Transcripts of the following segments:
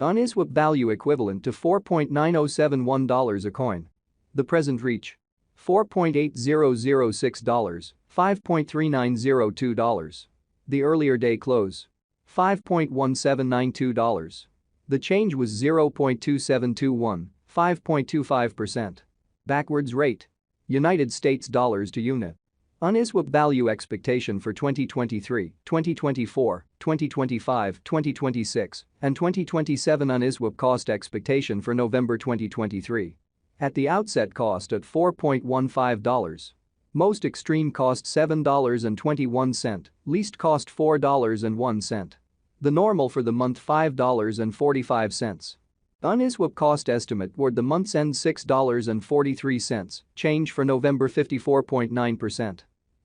Uniswap value equivalent to $4.9071 a coin. The present reach. $4.8006, $5.3902. The earlier day close. $5.1792. The change was 0.2721, 5.25%. Backwards rate. United States dollars to unit. Uniswap value expectation for 2023, 2024, 2025, 2026, and 2027. Uniswap cost expectation for November 2023. At the outset cost at $4.15. Most extreme cost $7.21, least cost $4.01. The normal for the month $5.45. Uniswap cost estimate toward the month's end $6.43, change for November 54.9%.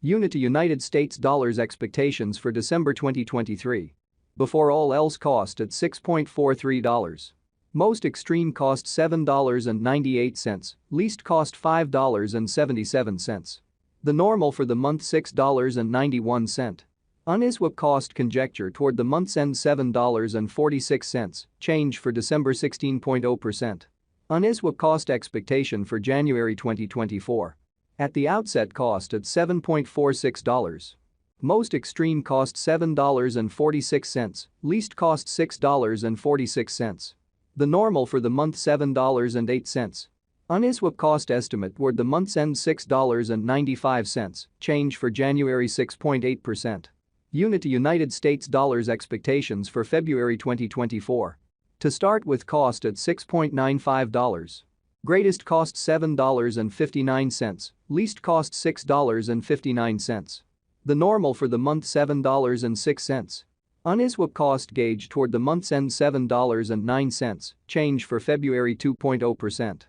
Unit to United States dollars expectations for December 2023. Before all else cost at $6.43. Most extreme cost $7.98, least cost $5.77. The normal for the month $6.91. Uniswap cost conjecture toward the month's end $7.46, change for December 16.0%. Uniswap cost expectation for January 2024. At the outset cost at $7.46. Most extreme cost $7.46, least cost $6.46. The normal for the month $7.08. Uniswap cost estimate toward the month's end $6.95, change for January 6.8%. Unit to United States dollars expectations for February 2024. To start with cost at $6.95. Greatest cost $7.59, least cost $6.59. The normal for the month $7.06. Uniswap cost gauge toward the month's end $7.09, change for February 2.0%.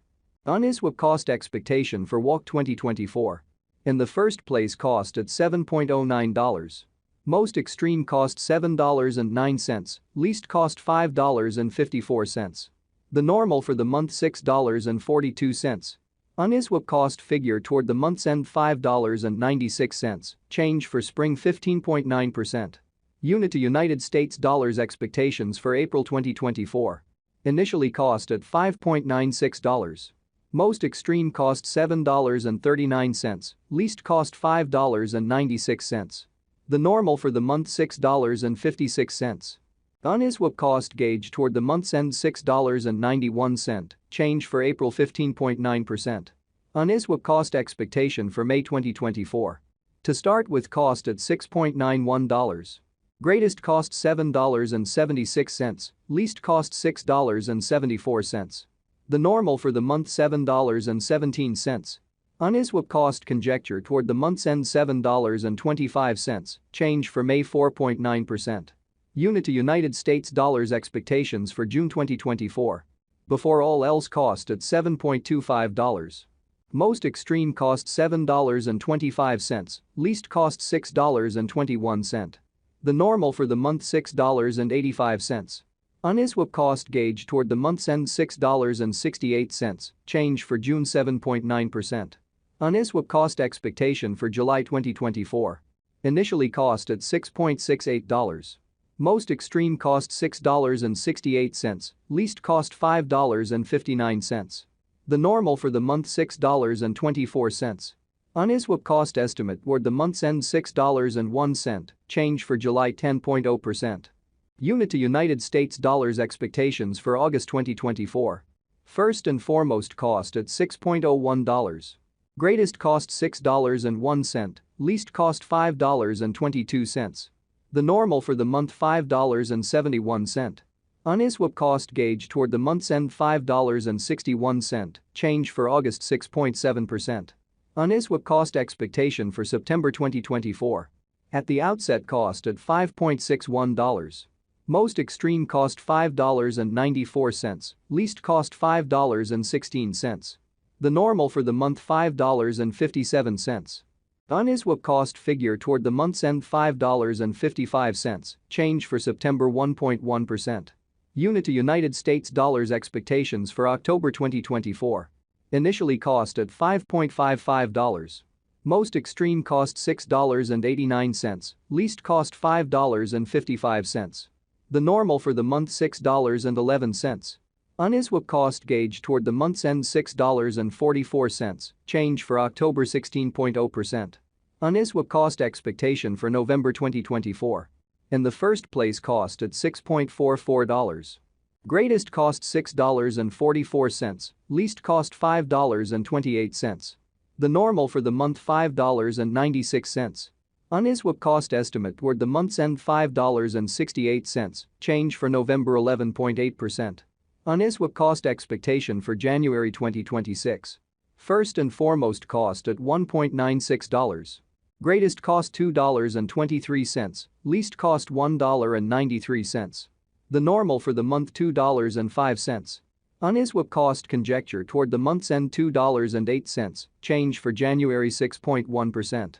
Uniswap cost expectation for WAC 2024. In the first place cost at $7.09. Most extreme cost $7.09, least cost $5.54. The normal for the month $6.42. Uniswap cost figure toward the month's end $5.96, change for spring 15.9%. Unit to United States dollars expectations for April 2024. Initially cost at $5.96. Most extreme cost $7.39, least cost $5.96. The normal for the month $6.56. Uniswap cost gauge toward the month's end $6.91, change for April 15.9%. Uniswap cost expectation for May 2024. To start with cost at $6.91. Greatest cost $7.76, least cost $6.74. The normal for the month $7.17. Uniswap cost conjecture toward the month's end $7.25, change for May 4.9%. Unit to United States dollars expectations for June 2024. Before all else cost at $7.25. Most extreme cost $7.25, least cost $6.21. The normal for the month $6.85. Uniswap cost gauge toward the month's end $6.68, change for June 7.9%. Uniswap cost expectation for July 2024. Initially cost at $6.68. Most extreme cost $6.68, least cost $5.59. The normal for the month $6.24. Uniswap cost estimate toward the month's end $6.01, change for July 10.0%. Unit to United States dollars expectations for August 2024. First and foremost cost at $6.01. Greatest cost $6.01, least cost $5.22. The normal for the month $5.71. Uniswap cost gauge toward the month's end $5.61, change for August 6.7%. Uniswap cost expectation for September 2024. At the outset cost at $5.61. Most extreme cost $5.94, least cost $5.16. The normal for the month $5.57. Uniswap cost figure toward the month's end $5.55, change for September 1.1%. Unit to United States dollars expectations for October 2024. Initially cost at $5.55. Most extreme cost $6.89, least cost $5.55. The normal for the month $6.11. Uniswap cost gauge toward the month's end $6.44. Change for October 16.0%. Uniswap cost expectation for November 2024. In the first place, cost at $6.44. Greatest cost $6.44, least cost $5.28. The normal for the month $5.96. Uniswap cost estimate toward the month's end $5.68, change for November 11.8%. Uniswap cost expectation for January 2026. First and foremost, cost at $1.96. Greatest cost $2.23, least cost $1.93. The normal for the month $2.05. Uniswap cost conjecture toward the month's end $2.08, change for January 6.1%.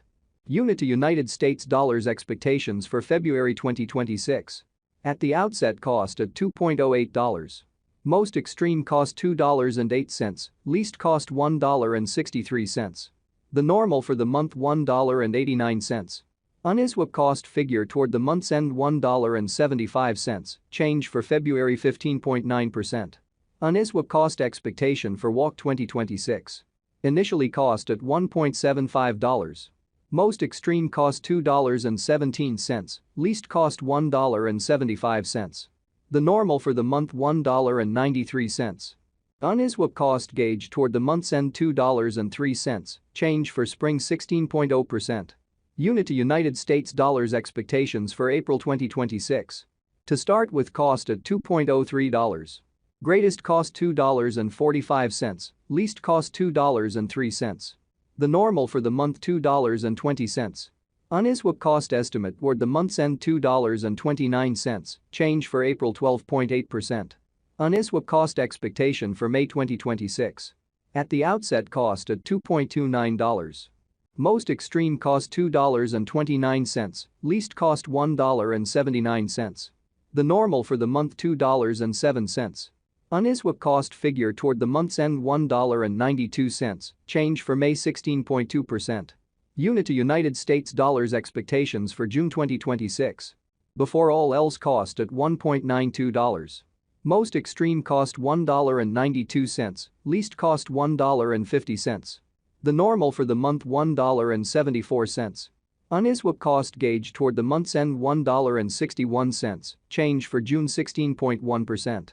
Unity United States dollars expectations for February 2026. At the outset, cost at $2.08. Most extreme cost $2.08, least cost $1.63. The normal for the month $1.89. Uniswap cost figure toward the month's end $1.75, change for February 15.9%. Uniswap cost expectation for WAC 2026. Initially cost at $1.75. Most extreme cost $2.17, least cost $1.75. The normal for the month $1.93. Uniswap cost gauge toward the month's end $2.03, change for spring 16.0%. Unity United States dollars expectations for April 2026. To start with, cost at $2.03. Greatest cost $2.45, least cost $2.03. The normal for the month $2.20. Uniswap cost estimate toward the month's end $2.29, change for April 12.8%. Uniswap cost expectation for May 2026. At the outset, cost at $2.29. Most extreme cost $2.29, least cost $1.79. The normal for the month $2.07. Uniswap cost figure toward the month's end $1.92, change for May 16.2%. Unity United States dollars expectations for June 2026. Before all else, cost at $1.92. Most extreme cost $1.92, least cost $1.50. The normal for the month $1.74. Uniswap cost gauge toward the month's end $1.61, change for June 16.1%.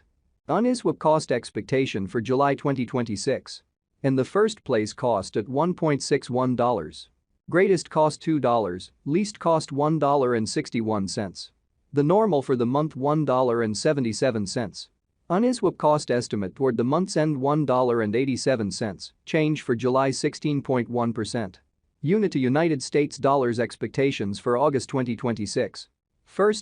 Uniswap cost expectation for July 2026. In the first place, cost at $1.61. Greatest cost $2, least cost $1.61. The normal for the month $1.77. Uniswap cost estimate toward the month's end $1.87, change for July 16.1%. Unity United States dollars expectations for August 2026. First,